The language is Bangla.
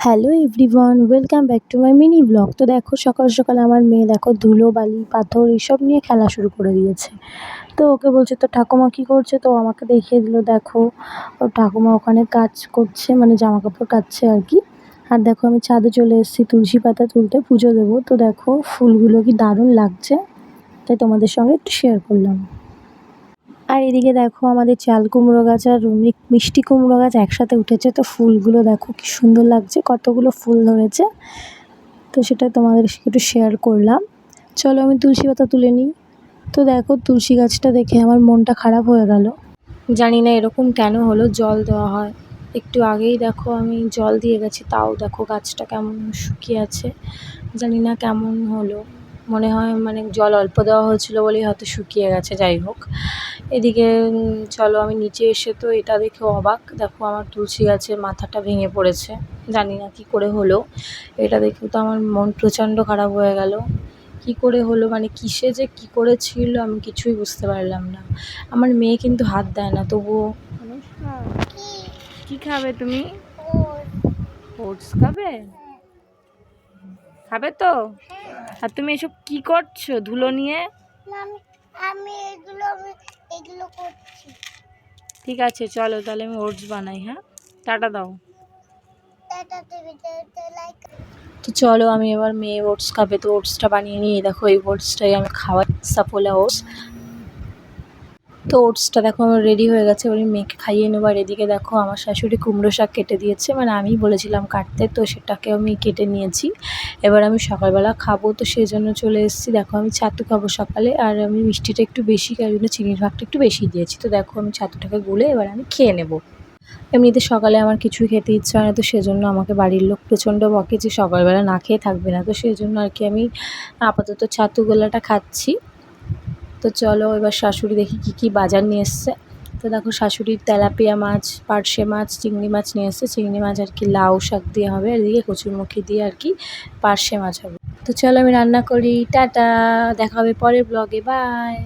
Hello everyone, welcome back to my mini blog. তো দেখো সকাল সকাল আমার মেয়ে দেখো ধুলো বালি পাথর এইসব নিয়ে খেলা শুরু করে দিয়েছে। তো ওকে বলছে তো ঠাকুমা কী করছে, তো আমাকে দেখিয়ে দিল। দেখো ওর ঠাকুমা ওখানে কাজ করছে, মানে জামা কাপড় কাচছে আর কি। আর দেখো আমি ছাদে চলে এসেছি তুলসী পাতা তুলতে, পুজো দেবো। তো দেখো ফুলগুলো কি দারুণ লাগছে, তাই তোমাদের সঙ্গে একটু শেয়ার করলাম। আর এদিকে দেখো আমাদের চাল কুমড়ো গাছ আর মিষ্টি কুমড়ো গাছ একসাথে উঠেছে। তো ফুলগুলো দেখো কি সুন্দর লাগছে, কতগুলো ফুল ধরেছে। তো সেটা তোমাদের একটু শেয়ার করলাম। চলো আমি তুলসী পাতা তুলে নিই। তো দেখো তুলসী গাছটা দেখে আমার মনটা খারাপ হয়ে গেল। জানি না এরকম কেন হলো, জল দেওয়া হয়, একটু আগেই দেখো আমি জল দিয়ে গেছি, তাও দেখো গাছটা কেমন শুকিয়ে আছে। জানি না কেমন হলো, মনে হয় মানে জল অল্প দেওয়া হয়েছিল বলেই হয়তো শুকিয়ে গেছে। যাই হোক, এদিকে চলো আমি নিচে এসে তো এটা দেখে অবাক, দেখো আমার তুলসী গাছের মাথাটা ভেঙে পড়েছে। জানি না কী করে হলো, এটা দেখে তো আমার মন প্রচণ্ড খারাপ হয়ে গেল। কী করে হলো, মানে কিসে যে কী করেছিল আমি কিছুই বুঝতে পারলাম না। আমার মেয়ে কিন্তু হাত দেয় না, তবুও। কি খাবে তুমি? ওটস খাবে? খাবে তো? আর তুমি এসব কি করছো ধুলো নিয়ে? আমি এগুলো করছি। ঠিক আছে চলো তাহলে আমি ওটস বানাই। হ্যাঁ, টাটা দাও। তো চলো আমি এবার মেয়ে ওটস খাবে, তো ওটসটা বানিয়ে নিয়ে দেখো এই ওটসটাই আমি খাওয়াই, সাফোলা ওটস। তো ওটসটা দেখো আমার রেডি হয়ে গেছে, এবার মেয়েকে খাইয়ে নেবো। আর এদিকে দেখো আমার শাশুড়ি কুমড়ো শাক কেটে দিয়েছে, মানে আমি বলেছিলাম কাটতে, তো সেটাকে আমি কেটে নিয়েছি। এবার আমি সকালবেলা খাবো, তো সেই জন্য চলে এসেছি। দেখো আমি ছাতু খাবো সকালে, আর আমি মিষ্টিটা একটু বেশি খাই, জন্য চিনির ভাগটা একটু বেশি দিয়েছি। তো দেখো আমি ছাতুটাকে গুলে এবার আমি খেয়ে নেবো। এমনিতে সকালে আমার কিছুই খেতে ইচ্ছা হয় না, তো সেজন্য আমাকে বাড়ির লোক প্রচণ্ড বকে যে সকালবেলা না খেয়ে থাকবে না। তো সেই জন্য আর কি আমি আপাতত ছাতু গোলাটা খাচ্ছি। তো চলো এবার শাশুড়ি দেখি কী কী বাজার নিয়ে এসছে। তো দেখো শাশুড়ির তেলাপিয়া মাছ, পার্শে মাছ, চিংড়ি মাছ নিয়ে এসছে। চিংড়ি মাছ আর কি লাউ শাক দিয়ে হবে, আর এদিকে কচুরমুখী দিয়ে আর কি পার্শে মাছ হবে। তো চলো আমি রান্না করি। টাটা, দেখা হবে পরের ব্লগে, বাই।